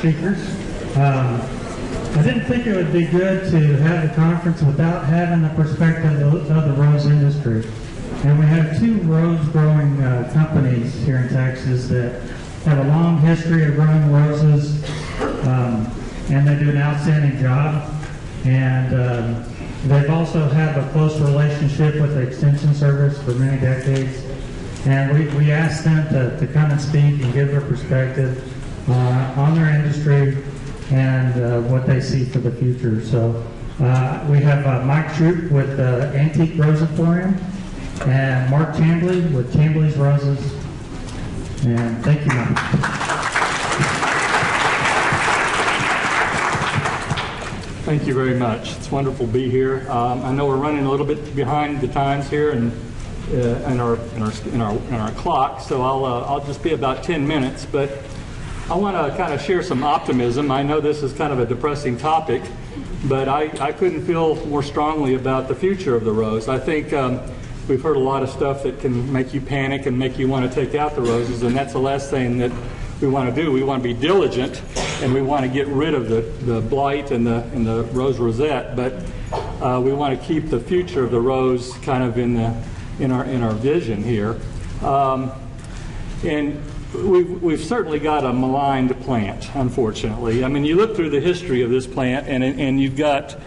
speakers. I didn't think it would be good to have a conference without having the perspective of the rose industry. And we have two rose growing companies here in Texas that have a long history of growing roses, and they do an outstanding job. And they've also had a close relationship with the Extension Service for many decades. And we asked them to come and speak and give their perspective on their industry and what they see for the future. So we have Mike Shoop with Antique Rose Emporium and Mark Chamblee with Chamblee's Roses. And thank you, Mike. Thank you very much. It's wonderful to be here. I know we're running a little bit behind the times here and in our clock, so I'll just be about 10 minutes. But I want to kind of share some optimism. I know this is kind of a depressing topic, but I couldn't feel more strongly about the future of the rose. I think we've heard a lot of stuff that can make you panic and make you want to take out the roses, and that's the last thing that we want to do. We want to be diligent, and we want to get rid of the blight and the rose rosette, but we want to keep the future of the rose kind of in our vision here. And we've certainly got a maligned plant, unfortunately. I mean, you look through the history of this plant, and you've got,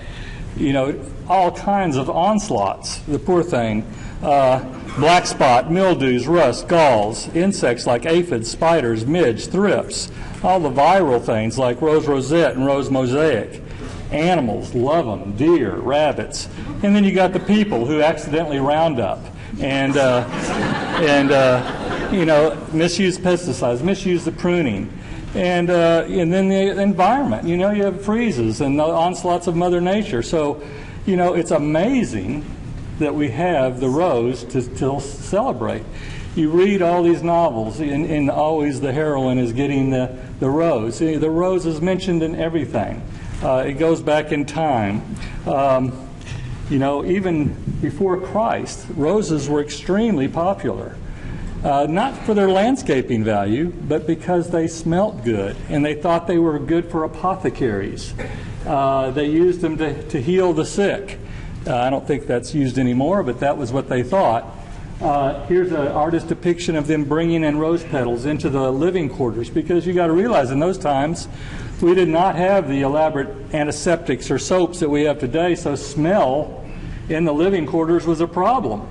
all kinds of onslaughts. The poor thing. Black spot, mildews, rust, galls, insects like aphids, spiders, midge, thrips, all the viral things like Rose Rosette and Rose Mosaic. Animals, love them, deer, rabbits. And then you got the people who accidentally round up and misuse pesticides, misuse the pruning. And then the environment, you have freezes and the onslaughts of Mother Nature. So, it's amazing that we have the rose to celebrate. You read all these novels, and always the heroine is getting the rose. The rose is mentioned in everything. It goes back in time. Even before Christ, roses were extremely popular. Not for their landscaping value, but because they smelt good, and they thought they were good for apothecaries. They used them to heal the sick. I don't think that's used anymore, but that was what they thought. Here's an artist's depiction of them bringing in rose petals into the living quarters, because you got to realize in those times we did not have the elaborate antiseptics or soaps that we have today, so smell in the living quarters was a problem.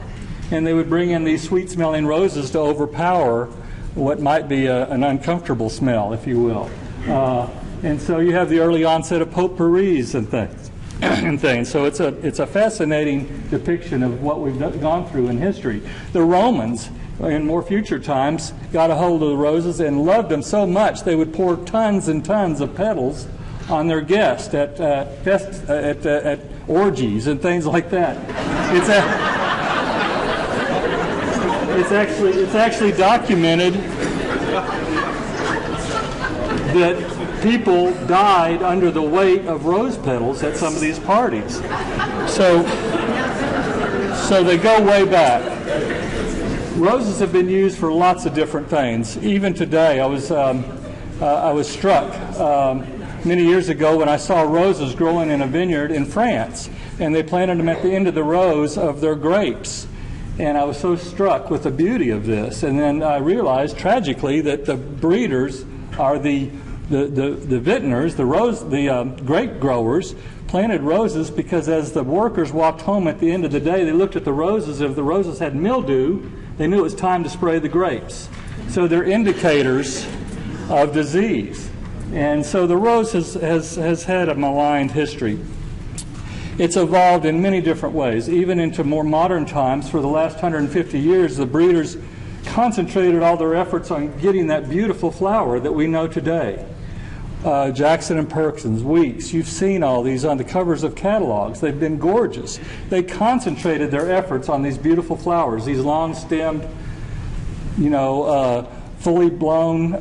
And they would bring in these sweet-smelling roses to overpower what might be an uncomfortable smell, if you will. And so you have the early onset of potpourris and things. So it's a fascinating depiction of what we've gone through in history. The Romans, in more future times, got a hold of the roses and loved them so much they would pour tons and tons of petals on their guests at orgies and things like that. It's actually documented that people died under the weight of rose petals at some of these parties. So they go way back. Roses have been used for lots of different things. Even today, I was struck many years ago when I saw roses growing in a vineyard in France, and they planted them at the end of the rows of their grapes. And I was so struck with the beauty of this. And then I realized, tragically, that the breeders are the vintners, the grape growers, planted roses because as the workers walked home at the end of the day, they looked at the roses. If the roses had mildew, they knew it was time to spray the grapes. So they're indicators of disease. And so the rose has had a maligned history. It's evolved in many different ways, even into more modern times. For the last 150 years, the breeders concentrated all their efforts on getting that beautiful flower that we know today. Jackson and Perkins, Weeks, you've seen all these on the covers of catalogs. They've been gorgeous. They concentrated their efforts on these beautiful flowers, these long-stemmed, fully blown,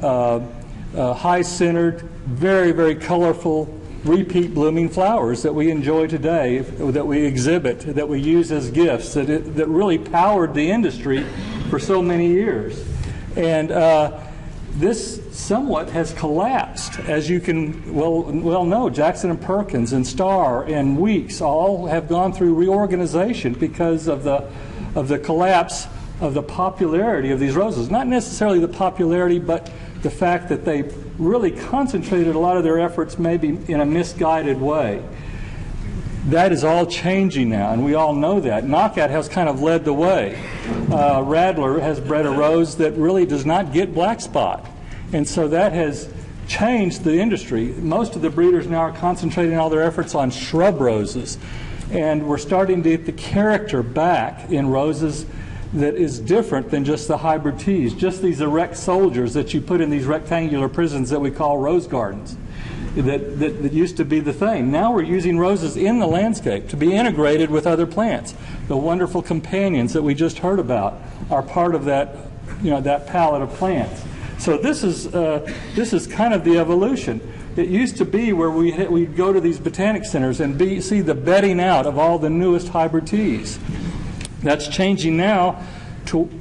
high-centered, very, very colorful, repeat blooming flowers that we enjoy today, that we exhibit, that we use as gifts, that really powered the industry for so many years. And this somewhat has collapsed, as you can well know. Jackson and Perkins and Starr and Weeks all have gone through reorganization because of the collapse of the popularity of these roses. Not necessarily the popularity, but the fact that they really concentrated a lot of their efforts maybe in a misguided way. That is all changing now, and we all know that. Knockout has kind of led the way. Radler has bred a rose that really does not get black spot, and so that has changed the industry. Most of the breeders now are concentrating all their efforts on shrub roses, and we're starting to get the character back in roses that is different than just the hybrid teas, just these erect soldiers that you put in these rectangular prisons that we call rose gardens. That used to be the thing. Now we're using roses in the landscape to be integrated with other plants. The wonderful companions that we just heard about are part of that, that palette of plants. So this is kind of the evolution. It used to be where we'd go to these botanic centers and see the bedding out of all the newest hybrid teas. That's changing now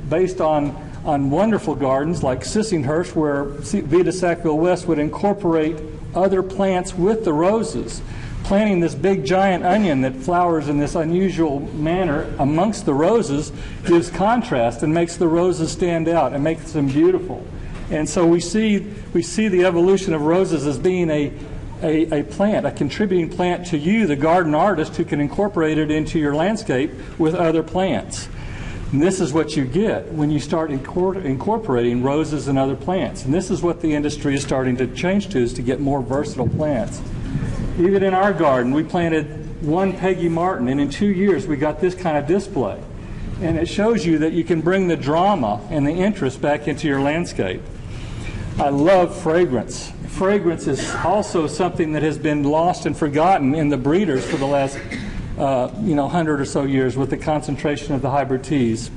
based on wonderful gardens like Sissinghurst, where Vita Sackville West would incorporate other plants with the roses, planting this big giant onion that flowers in this unusual manner amongst the roses gives contrast and makes the roses stand out and makes them beautiful. And so we see the evolution of roses as being a plant, a contributing plant to you, the garden artist, who can incorporate it into your landscape with other plants. And this is what you get when you start incorporating roses and other plants. And this is what the industry is starting to change to, is to get more versatile plants. Even in our garden, we planted one Peggy Martin, and in 2 years we got this kind of display. And it shows you that you can bring the drama and the interest back into your landscape. I love fragrance. Fragrance is also something that has been lost and forgotten in the breeders for the last 100 or so years with the concentration of the hybrid teas.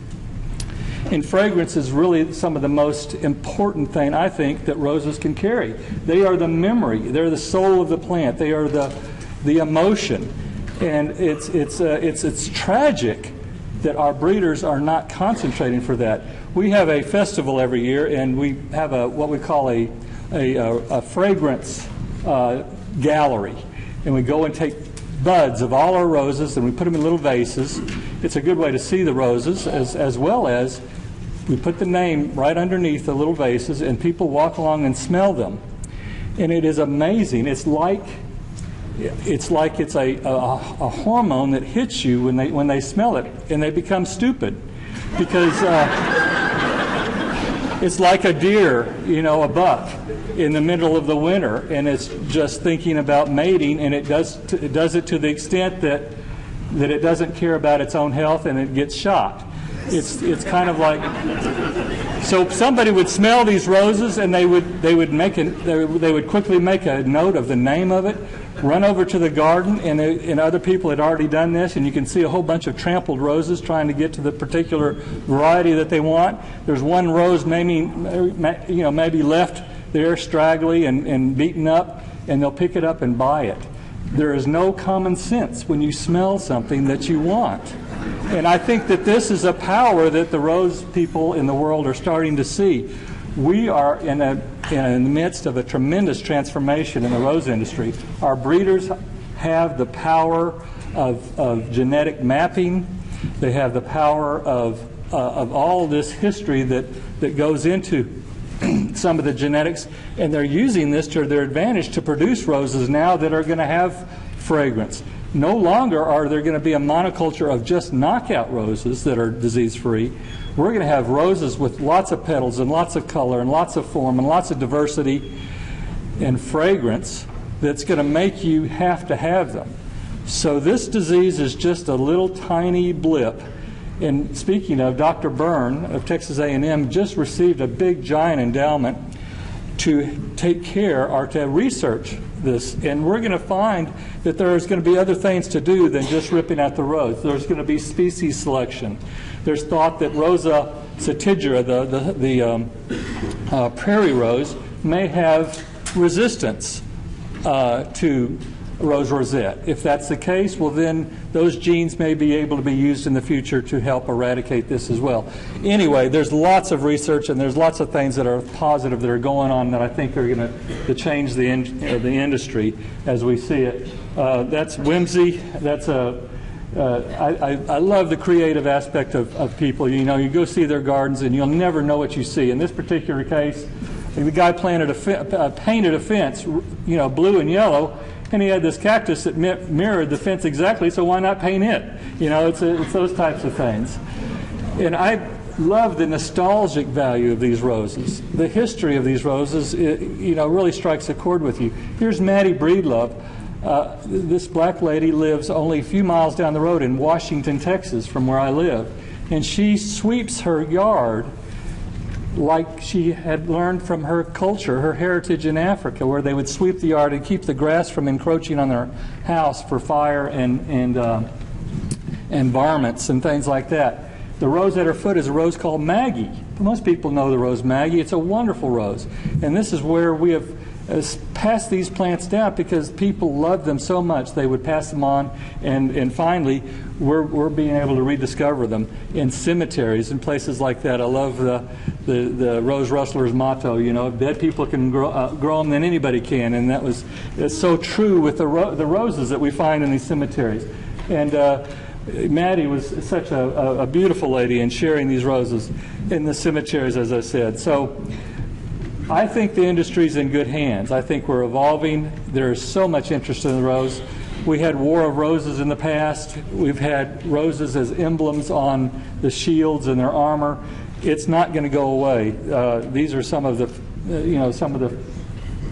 And fragrance is really some of the most important thing, I think, that roses can carry. They are the memory. They're the soul of the plant. They are the emotion. And it's tragic that our breeders are not concentrating for that. We have a festival every year, and we have what we call a fragrance gallery. And we go and take buds of all our roses and we put them in little vases. It's a good way to see the roses, as well as we put the name right underneath the little vases, and people walk along and smell them. And it is amazing. It's like it's a hormone that hits you when they smell it, and they become stupid, because it's like a deer, a buck in the middle of the winter, and it's just thinking about mating, and it does it to the extent that it doesn't care about its own health, and it gets shot. It's kind of like, so somebody would smell these roses, and they would quickly make a note of the name of it, run over to the garden, and other people had already done this, and you can see a whole bunch of trampled roses trying to get to the particular variety that they want. There's one rose maybe left there straggly and beaten up, and they'll pick it up and buy it. There is no common sense when you smell something that you want. And I think that this is a power that the rose people in the world are starting to see. We are in the midst of a tremendous transformation in the rose industry. Our breeders have the power of genetic mapping. They have the power of all this history that goes into some of the genetics, and they're using this to their advantage to produce roses now that are going to have fragrance. No longer are there going to be a monoculture of just knockout roses that are disease-free. We're going to have roses with lots of petals and lots of color and lots of form and lots of diversity and fragrance that's going to make you have to have them. So this disease is just a little tiny blip. And speaking of, Dr. Byrne of Texas A&M just received a big giant endowment to take care or to research this. And we're going to find that there's going to be other things to do than just ripping out the rose. There's going to be species selection. There's thought that Rose Rosette, the prairie rose, may have resistance to Rose Rosette. If that's the case, well then those genes may be able to be used in the future to help eradicate this as well. Anyway, there's lots of research and there's lots of things that are positive that are going on that I think are going to change the industry as we see it. That's whimsy. That's I love the creative aspect of people. You know, you go see their gardens and you'll never know what you see. In this particular case, the guy painted a fence, you know, blue and yellow, and he had this cactus that mirrored the fence exactly, so why not paint it? You know, it's those types of things. And I love the nostalgic value of these roses. The history of these roses, you know, really strikes a chord with you. Here's Maddie Breedlove. This black lady lives only a few miles down the road in Washington, Texas, from where I live. And she sweeps her yard like she had learned from her culture, her heritage in Africa, where they would sweep the yard and keep the grass from encroaching on their house for fire and varmints and things like that. The rose at her foot is a rose called Maggie. Most people know the rose Maggie. It's a wonderful rose. And this is where we have passed these plants down because people loved them so much they would pass them on, and finally we're being able to rediscover them in cemeteries and places like that. I love the Rose Rustler's motto, you know, dead people can grow them than anybody can, and it's so true with the roses that we find in these cemeteries. And Maddie was such a beautiful lady in sharing these roses in the cemeteries, as I said. So I think the industry's in good hands. I think we're evolving. There's so much interest in the rose. We had War of Roses in the past. We've had roses as emblems on the shields and their armor. It's not going to go away. These are some of the, some of the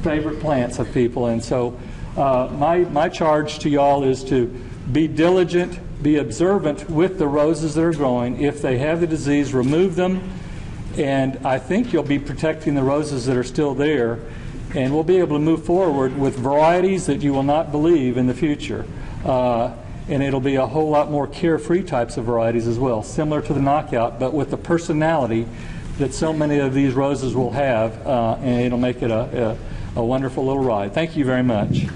favorite plants of people. And so my charge to y'all is to be diligent, be observant with the roses that are growing. If they have the disease, remove them. And I think you'll be protecting the roses that are still there, and we'll be able to move forward with varieties that you will not believe in the future. And it'll be a whole lot more carefree types of varieties as well, similar to the knockout, but with the personality that so many of these roses will have, and it'll make it a wonderful little ride. Thank you very much.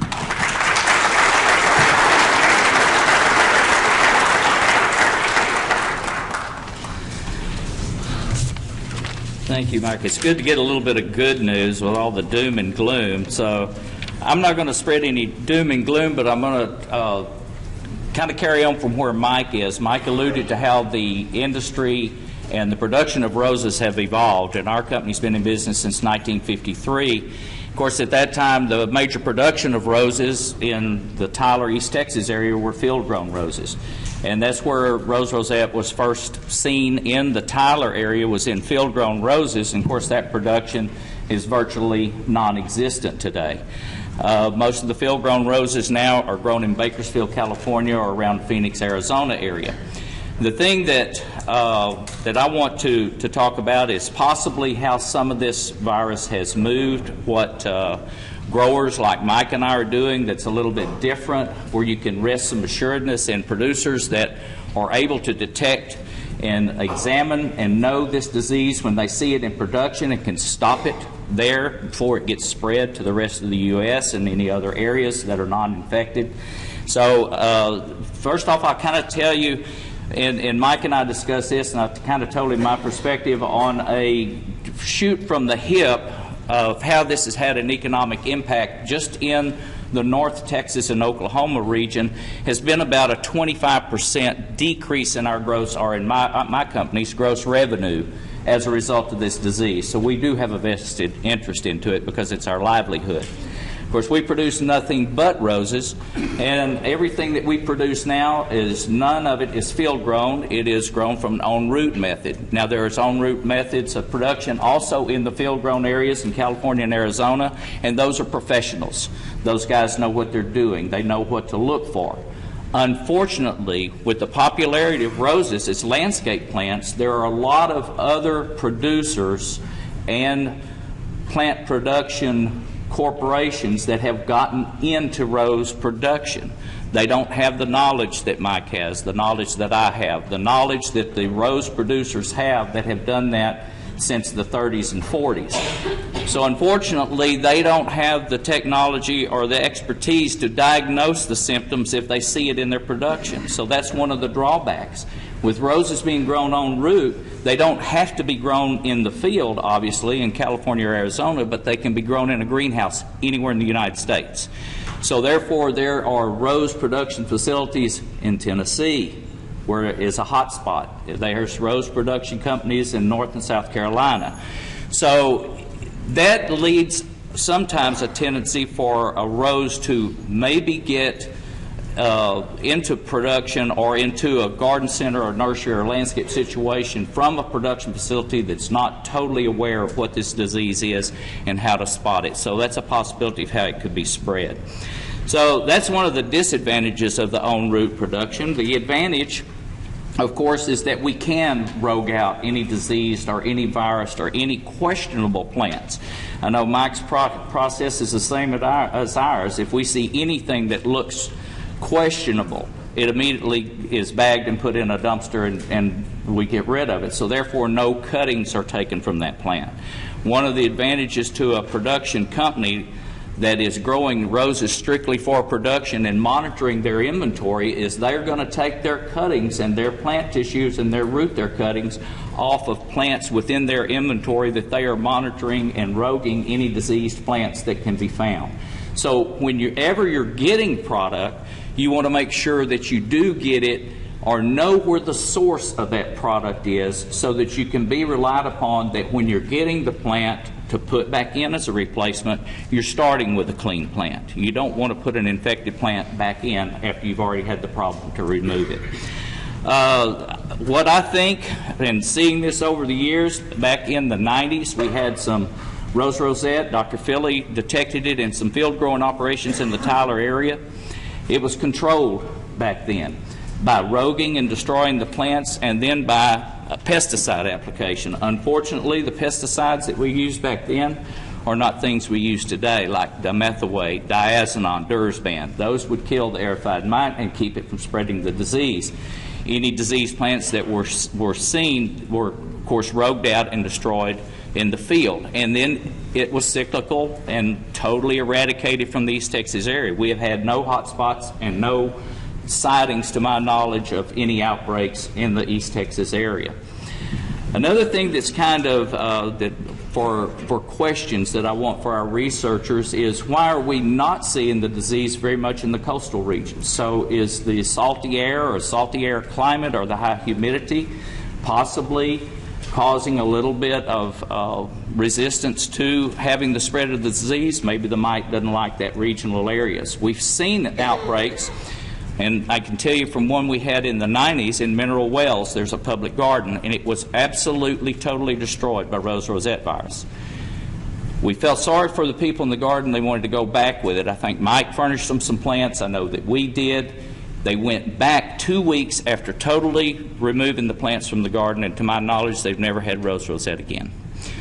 Thank you, Mark. It's good to get a little bit of good news with all the doom and gloom. So I'm not going to spread any doom and gloom, but I'm going to kind of carry on from where Mike is. Mike alluded to how the industry and the production of roses have evolved, and our company's been in business since 1953. Of course, at that time, the major production of roses in the Tyler, East Texas area were field-grown roses. And that's where Rose Rosette was first seen in the Tyler area, was in field-grown roses. And of course, that production is virtually non-existent today. Most of the field-grown roses now are grown in Bakersfield, California, or around Phoenix, Arizona area. The thing that I want to talk about is possibly how some of this virus has moved, what growers like Mike and I are doing that's a little bit different, where you can rest some assuredness in producers that are able to detect and examine and know this disease when they see it in production and can stop it there before it gets spread to the rest of the U.S. and any other areas that are non-infected. So first off, I'll kind of tell you, and Mike and I discussed this, and I kind of told him my perspective on a shoot from the hip of how this has had an economic impact just in the North Texas and Oklahoma region has been about a 25% decrease in our gross, or in my company's gross revenue as a result of this disease. So we do have a vested interest into it because it's our livelihood. Of course, we produce nothing but roses, and everything that we produce now is, none of it is field grown. It is grown from an on-root method. Now, there is on-root methods of production also in the field grown areas in California and Arizona, and those are professionals. Those guys know what they're doing. They know what to look for. Unfortunately, with the popularity of roses as landscape plants, there are a lot of other producers and plant production corporations that have gotten into rose production. They don't have the knowledge that Mike has, the knowledge that I have, the knowledge that the rose producers have that have done that since the 30s and 40s. So unfortunately, they don't have the technology or the expertise to diagnose the symptoms if they see it in their production. So that's one of the drawbacks. With roses being grown en route, they don't have to be grown in the field, obviously, in California or Arizona, but they can be grown in a greenhouse anywhere in the United States. So therefore, there are rose production facilities in Tennessee, where it is a hot spot. There's rose production companies in North and South Carolina. So that leads sometimes a tendency for a rose to maybe get into production or into a garden center or nursery or landscape situation from a production facility that's not totally aware of what this disease is and how to spot it. So that's a possibility of how it could be spread. So that's one of the disadvantages of the en route production. The advantage, of course, is that we can rogue out any diseased or any virus or any questionable plants. I know Mike's process is the same as ours. If we see anything that looks questionable, it immediately is bagged and put in a dumpster and we get rid of it. So therefore, no cuttings are taken from that plant. One of the advantages to a production company that is growing roses strictly for production and monitoring their inventory is they're going to take their cuttings and their plant tissues and their root their cuttings off of plants within their inventory that they are monitoring and roguing any diseased plants that can be found. So whenever you're getting product, you want to make sure that you do get it or know where the source of that product is so that you can be relied upon that when you're getting the plant to put back in as a replacement, you're starting with a clean plant. You don't want to put an infected plant back in after you've already had the problem to remove it. What I think, and seeing this over the years, back in the 90s, we had some Rose Rosette. Dr. Philly detected it in some field growing operations in the Tyler area. It was controlled back then by roguing and destroying the plants and then by a pesticide application. Unfortunately, the pesticides that we used back then are not things we use today, like dimethoate, diazinon, dursban. Those would kill the aphid mite and keep it from spreading the disease. Any diseased plants that were seen were, of course, rogued out and destroyed in the field. And then it was cyclical and totally eradicated from the East Texas area. We have had no hot spots and no sightings, to my knowledge, of any outbreaks in the East Texas area. Another thing that's kind of for questions that I want for our researchers is why are we not seeing the disease very much in the coastal regions? So is the salty air or salty air climate or the high humidity possibly causing a little bit of resistance to having the spread of the disease? Maybe the mite doesn't like that regional areas. We've seen outbreaks. And I can tell you from one we had in the 90s in Mineral Wells, there's a public garden, and it was absolutely, totally destroyed by Rose Rosette virus. We felt sorry for the people in the garden. They wanted to go back with it. I think Mike furnished them some plants. I know that we did. They went back 2 weeks after totally removing the plants from the garden, and to my knowledge, they've never had Rose Rosette again.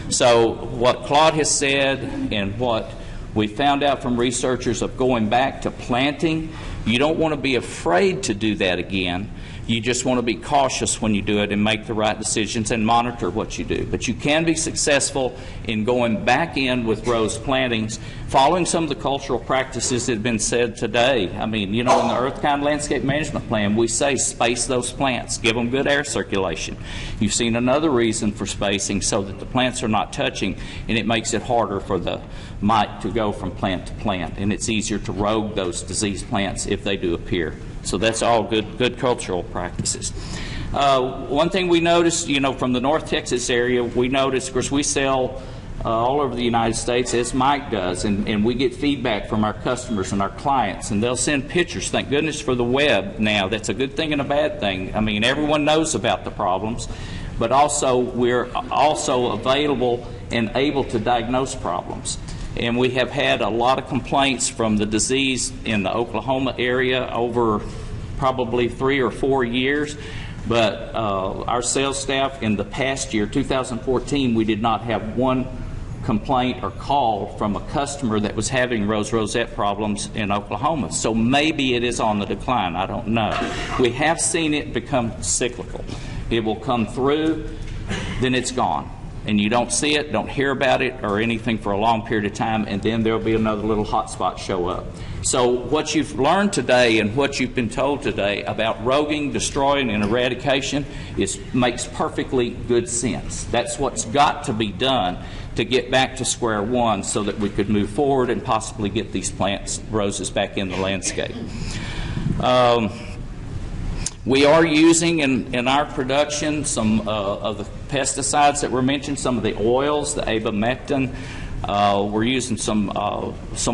So what Claude has said and what we found out from researchers of going back to planting, you don't want to be afraid to do that again. You just want to be cautious when you do it and make the right decisions and monitor what you do. But you can be successful in going back in with rose plantings, following some of the cultural practices that have been said today. I mean, you know, in the Earth Kind Landscape Management Plan, we say space those plants, give them good air circulation. You've seen another reason for spacing so that the plants are not touching, and it makes it harder for the mite to go from plant to plant, and it's easier to rogue those diseased plants if they do appear. So that's all good cultural practices. One thing we noticed, you know, from the North Texas area, we noticed, of course, we sell all over the United States, as Mike does, and we get feedback from our customers and our clients, and they'll send pictures. Thank goodness for the web now. That's a good thing and a bad thing. I mean, everyone knows about the problems, but also we're also available and able to diagnose problems. And we have had a lot of complaints from the disease in the Oklahoma area over probably 3 or 4 years. But our sales staff in the past year, 2014, we did not have one complaint or call from a customer that was having Rose Rosette problems in Oklahoma. So maybe it is on the decline. I don't know. We have seen it become cyclical. It will come through, then it's gone. and you don't see it, don't hear about it or anything for a long period of time, and then there'll be another little hot spot show up. So what you've learned today and what you've been told today about roguing, destroying, and eradication makes perfectly good sense. That's what's got to be done to get back to square one so that we could move forward and possibly get these plants, roses, back in the landscape. We are using in our production some of the pesticides that were mentioned, some of the oils, the abamectin. We're using some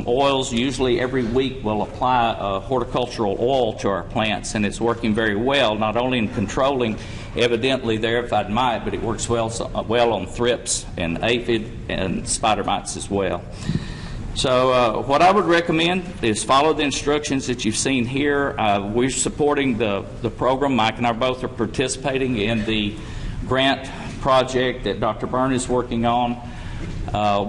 oils. Usually every week we'll apply a horticultural oil to our plants, and it's working very well, not only in controlling evidently the aphid mite, but it works well on thrips and aphid and spider mites as well. So what I would recommend is follow the instructions that you've seen here. We're supporting the program. Mike and I both are participating in the grant project that Dr. Byrne is working on.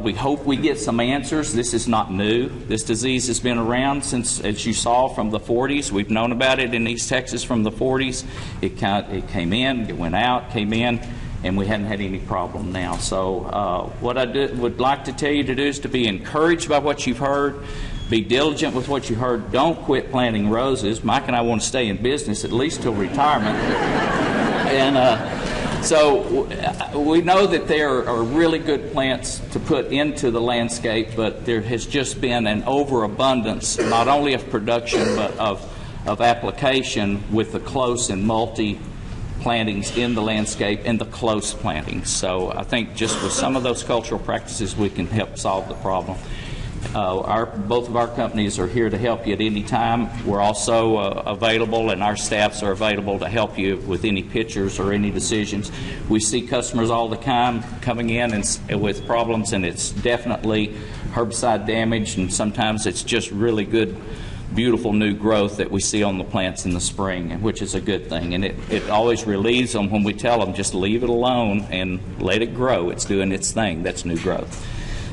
We hope we get some answers. This is not new. This disease has been around since, as you saw, from the 40s. We've known about it in East Texas from the 40s. It came in, it went out, came in, and we hadn't had any problem now. So what I would like to tell you to do is to be encouraged by what you've heard. Be diligent with what you heard. Don't quit planting roses. Mike and I want to stay in business at least till retirement. And so we know that there are really good plants to put into the landscape, but there has just been an overabundance, not only of production, but of application with the close and multi plantings in the landscape and the close plantings. So I think just with some of those cultural practices we can help solve the problem. Both of our companies are here to help you at any time. We're also available, and our staffs are available to help you with any pictures or any decisions. We see customers all the time coming in and with problems, and it's definitely herbicide damage, and sometimes it's just really good, beautiful new growth that we see on the plants in the spring, which is a good thing. And it always relieves them when we tell them just leave it alone and let it grow. It's doing its thing. That's new growth.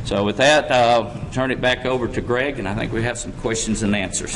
So with that, I'll turn it back over to Greg, and I think we have some questions and answers.